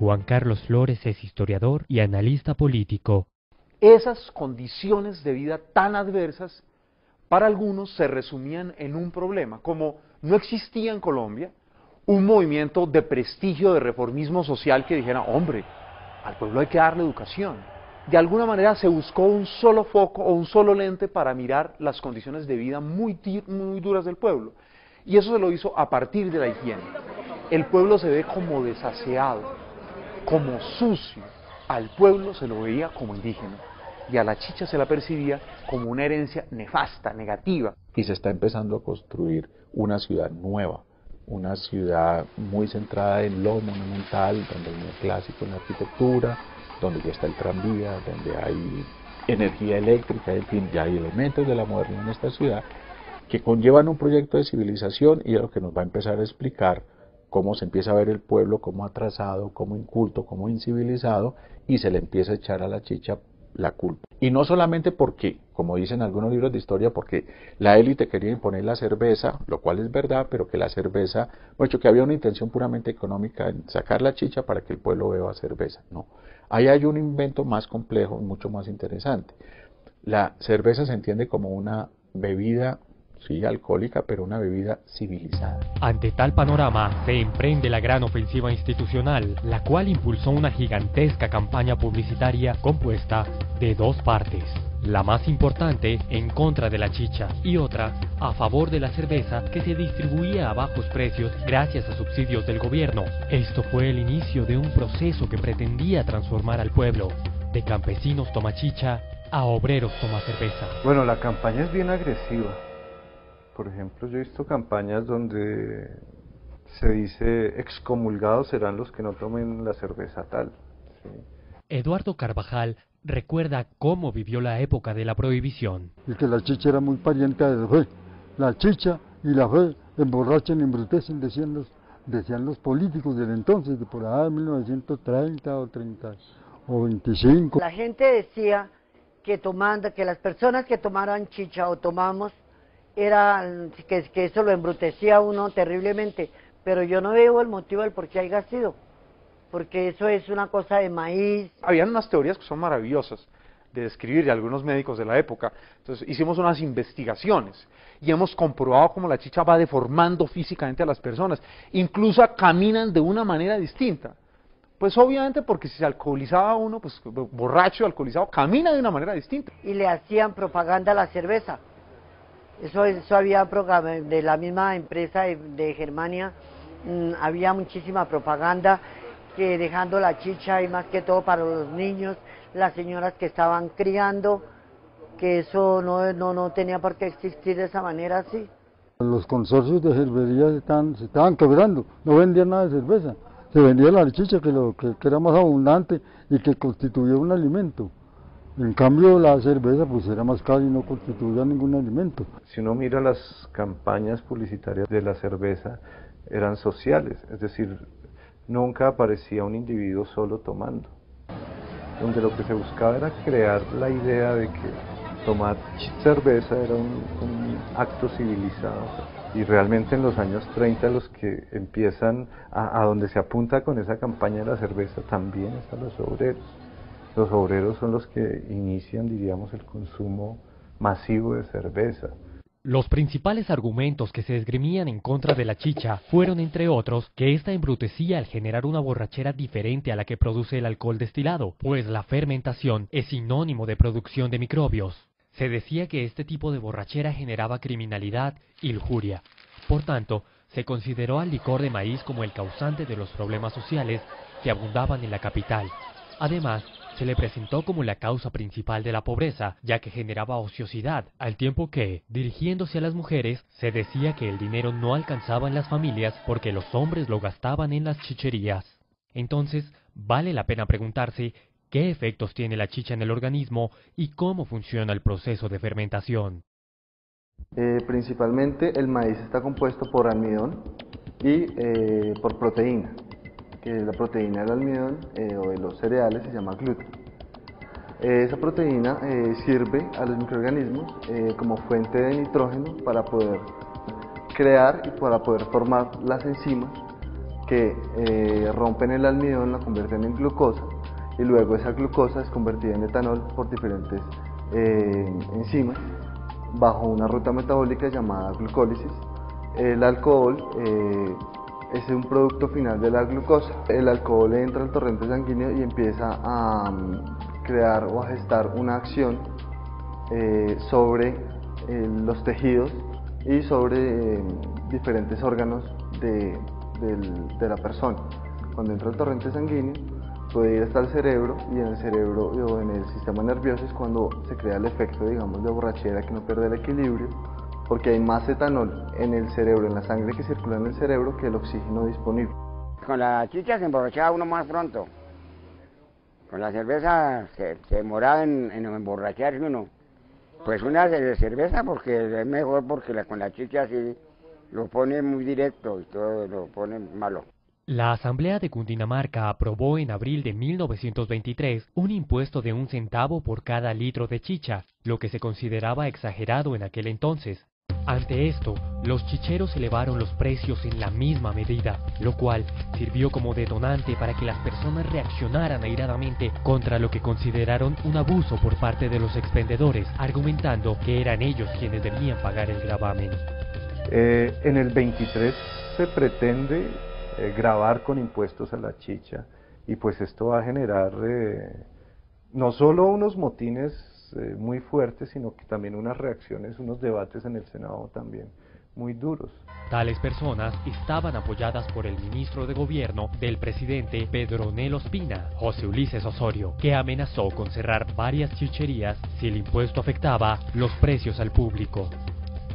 Juan Carlos Flores es historiador y analista político. Esas condiciones de vida tan adversas, para algunos se resumían en un problema, como no existía en Colombia un movimiento de prestigio, de reformismo social que dijera, hombre, al pueblo hay que darle educación. De alguna manera se buscó un solo foco o un solo lente para mirar las condiciones de vida muy duras del pueblo. Y eso se lo hizo a partir de la higiene. El pueblo se ve como desaseado, como sucio. Al pueblo se lo veía como indígena. Y a la chicha se la percibía como una herencia nefasta, negativa. Y se está empezando a construir una ciudad nueva, una ciudad muy centrada en lo monumental, donde hay neoclásico en la arquitectura, donde ya está el tranvía, donde hay energía eléctrica, en fin, ya hay elementos de la modernidad en esta ciudad que conllevan un proyecto de civilización, y es lo que nos va a empezar a explicar cómo se empieza a ver el pueblo como atrasado, como inculto, como incivilizado, y se le empieza a echar a la chicha la culpa. Y no solamente porque, como dicen algunos libros de historia, porque la élite quería imponer la cerveza, lo cual es verdad, pero que la cerveza, bueno, que había una intención puramente económica en sacar la chicha para que el pueblo beba cerveza. No, ahí hay un invento más complejo, mucho más interesante. La cerveza se entiende como una bebida, sí, alcohólica, pero una bebida civilizada. Ante tal panorama, se emprende la gran ofensiva institucional, la cual impulsó una gigantesca campaña publicitaria compuesta de dos partes. La más importante en contra de la chicha y otra a favor de la cerveza, que se distribuía a bajos precios gracias a subsidios del gobierno. Esto fue el inicio de un proceso que pretendía transformar al pueblo, de campesinos toma chicha a obreros toma cerveza. Bueno, la campaña es bien agresiva. Por ejemplo, yo he visto campañas donde se dice excomulgados serán los que no tomen la cerveza tal. ¿Sí? Eduardo Carvajal recuerda cómo vivió la época de la prohibición. Y que la chicha era muy pariente de la fe. La chicha y la fe emborrachan y embrutecen, decían los políticos del entonces, de por allá de 1930 o 30 o 25. La gente decía que las personas que tomaran chicha o tomamos, que eso lo embrutecía a uno terriblemente, pero yo no veo el motivo del por qué haya sido, porque eso es una cosa de maíz. Habían unas teorías que son maravillosas de describir de algunos médicos de la época. Entonces hicimos unas investigaciones y hemos comprobado cómo la chicha va deformando físicamente a las personas, incluso caminan de una manera distinta. Pues obviamente porque si se alcoholizaba uno, pues borracho, alcoholizado, camina de una manera distinta. Y le hacían propaganda a la cerveza. Eso había de la misma empresa de Germania, había muchísima propaganda, que dejando la chicha y más que todo para los niños, las señoras que estaban criando, que eso no tenía por qué existir de esa manera así. Los consorcios de cervecería se estaban quebrando, no vendían nada de cerveza, se vendía la chicha que era más abundante y que constituía un alimento. En cambio la cerveza pues era más cara y no constituía ningún alimento. Si uno mira las campañas publicitarias de la cerveza, eran sociales, es decir, nunca aparecía un individuo solo tomando, donde lo que se buscaba era crear la idea de que tomar cerveza era un acto civilizado. Y realmente en los años 30 los que empiezan, a donde se apunta con esa campaña de la cerveza, también están los obreros. Los obreros son los que inician, diríamos, el consumo masivo de cerveza. Los principales argumentos que se esgrimían en contra de la chicha fueron, entre otros, que ésta embrutecía al generar una borrachera diferente a la que produce el alcohol destilado, pues la fermentación es sinónimo de producción de microbios. Se decía que este tipo de borrachera generaba criminalidad y lujuria. Por tanto, se consideró al licor de maíz como el causante de los problemas sociales que abundaban en la capital. Además, se le presentó como la causa principal de la pobreza, ya que generaba ociosidad, al tiempo que, dirigiéndose a las mujeres, se decía que el dinero no alcanzaba en las familias porque los hombres lo gastaban en las chicherías. Entonces, vale la pena preguntarse qué efectos tiene la chicha en el organismo y cómo funciona el proceso de fermentación. Principalmente el maíz está compuesto por almidón y por proteína, que la proteína del almidón o de los cereales se llama gluten. Esa proteína sirve a los microorganismos como fuente de nitrógeno para poder crear y para poder formar las enzimas que rompen el almidón, la convierten en glucosa, y luego esa glucosa es convertida en etanol por diferentes enzimas bajo una ruta metabólica llamada glucólisis. El alcohol es un producto final de la glucosa. El alcohol entra al torrente sanguíneo y empieza a crear o a gestar una acción sobre los tejidos y sobre diferentes órganos de la persona. Cuando entra al torrente sanguíneo puede ir hasta el cerebro, y en el cerebro o en el sistema nervioso es cuando se crea el efecto, digamos, de borrachera, que no pierde el equilibrio, porque hay más etanol en el cerebro, en la sangre que circula en el cerebro, que el oxígeno disponible. Con la chicha se emborrachaba uno más pronto. Con la cerveza se demoraba en emborracharse uno. Pues una de cerveza porque es mejor, porque con la chicha sí lo pone muy directo y todo lo pone malo. La Asamblea de Cundinamarca aprobó en abril de 1923 un impuesto de 1 centavo por cada litro de chicha, lo que se consideraba exagerado en aquel entonces. Ante esto, los chicheros elevaron los precios en la misma medida, lo cual sirvió como detonante para que las personas reaccionaran airadamente contra lo que consideraron un abuso por parte de los expendedores, argumentando que eran ellos quienes debían pagar el gravamen. En el 23 se pretende gravar con impuestos a la chicha, y pues esto va a generar no solo unos motines muy fuertes, sino que también unas reacciones, unos debates en el Senado también muy duros. Tales personas estaban apoyadas por el ministro de Gobierno del presidente Pedro Nel Ospina, José Ulises Osorio, que amenazó con cerrar varias chicherías si el impuesto afectaba los precios al público.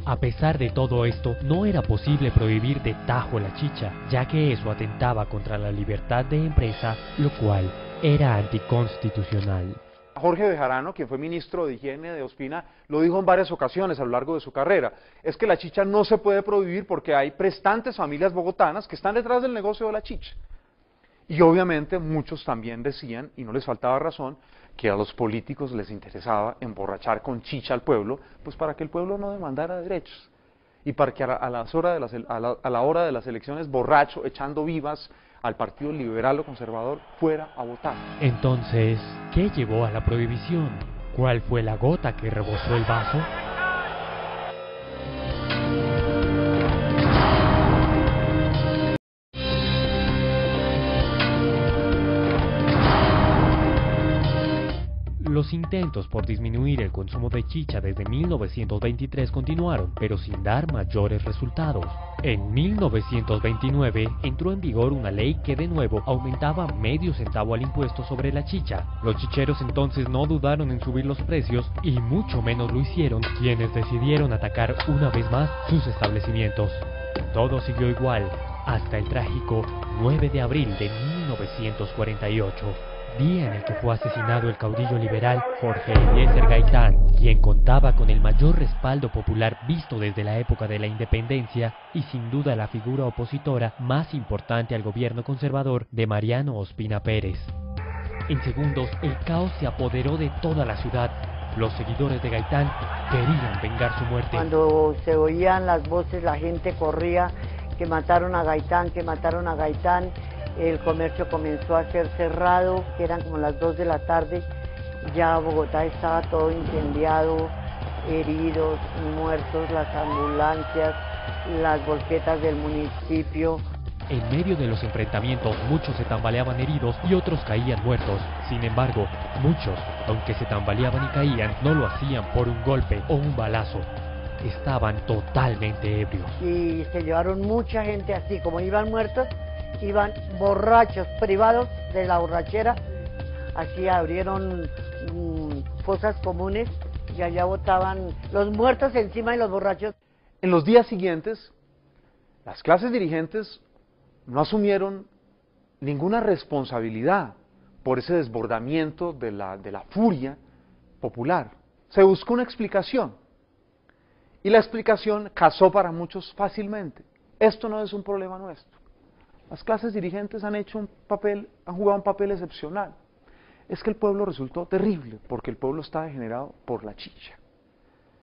A pesar de todo esto, no era posible prohibir de tajo la chicha, ya que eso atentaba contra la libertad de empresa, lo cual era anticonstitucional. Jorge Bejarano, quien fue ministro de Higiene de Ospina, lo dijo en varias ocasiones a lo largo de su carrera, es que la chicha no se puede prohibir porque hay prestantes familias bogotanas que están detrás del negocio de la chicha. Y obviamente muchos también decían, y no les faltaba razón, que a los políticos les interesaba emborrachar con chicha al pueblo, pues para que el pueblo no demandara derechos, y para que a la hora de las elecciones, borracho, echando vivas al Partido Liberal o Conservador, fuera a votar. Entonces, ¿qué llevó a la prohibición? ¿Cuál fue la gota que rebosó el vaso? Los intentos por disminuir el consumo de chicha desde 1923 continuaron, pero sin dar mayores resultados. En 1929 entró en vigor una ley que de nuevo aumentaba medio centavo al impuesto sobre la chicha. Los chicheros entonces no dudaron en subir los precios, y mucho menos lo hicieron quienes decidieron atacar una vez más sus establecimientos. Todo siguió igual hasta el trágico 9 de abril de 1948. Día en el que fue asesinado el caudillo liberal Jorge Eliezer Gaitán, quien contaba con el mayor respaldo popular visto desde la época de la independencia y sin duda la figura opositora más importante al gobierno conservador de Mariano Ospina Pérez. En segundos, el caos se apoderó de toda la ciudad. Los seguidores de Gaitán querían vengar su muerte. Cuando se oían las voces, la gente corría, que mataron a Gaitán, que mataron a Gaitán. El comercio comenzó a ser cerrado, que eran como las 2 de la tarde, ya Bogotá estaba todo incendiado, heridos, muertos, las ambulancias, las volquetas del municipio. En medio de los enfrentamientos, muchos se tambaleaban heridos y otros caían muertos. Sin embargo, muchos, aunque se tambaleaban y caían, no lo hacían por un golpe o un balazo. Estaban totalmente ebrios. Y se llevaron mucha gente así, como iban muertos, iban borrachos, privados de la borrachera. Así abrieron fosas comunes y allá botaban los muertos encima de los borrachos. En los días siguientes, las clases dirigentes no asumieron ninguna responsabilidad por ese desbordamiento de la furia popular. Se buscó una explicación, y la explicación casó para muchos fácilmente. Esto no es un problema nuestro. Las clases dirigentes han jugado un papel excepcional. Es que el pueblo resultó terrible, porque el pueblo está degenerado por la chicha.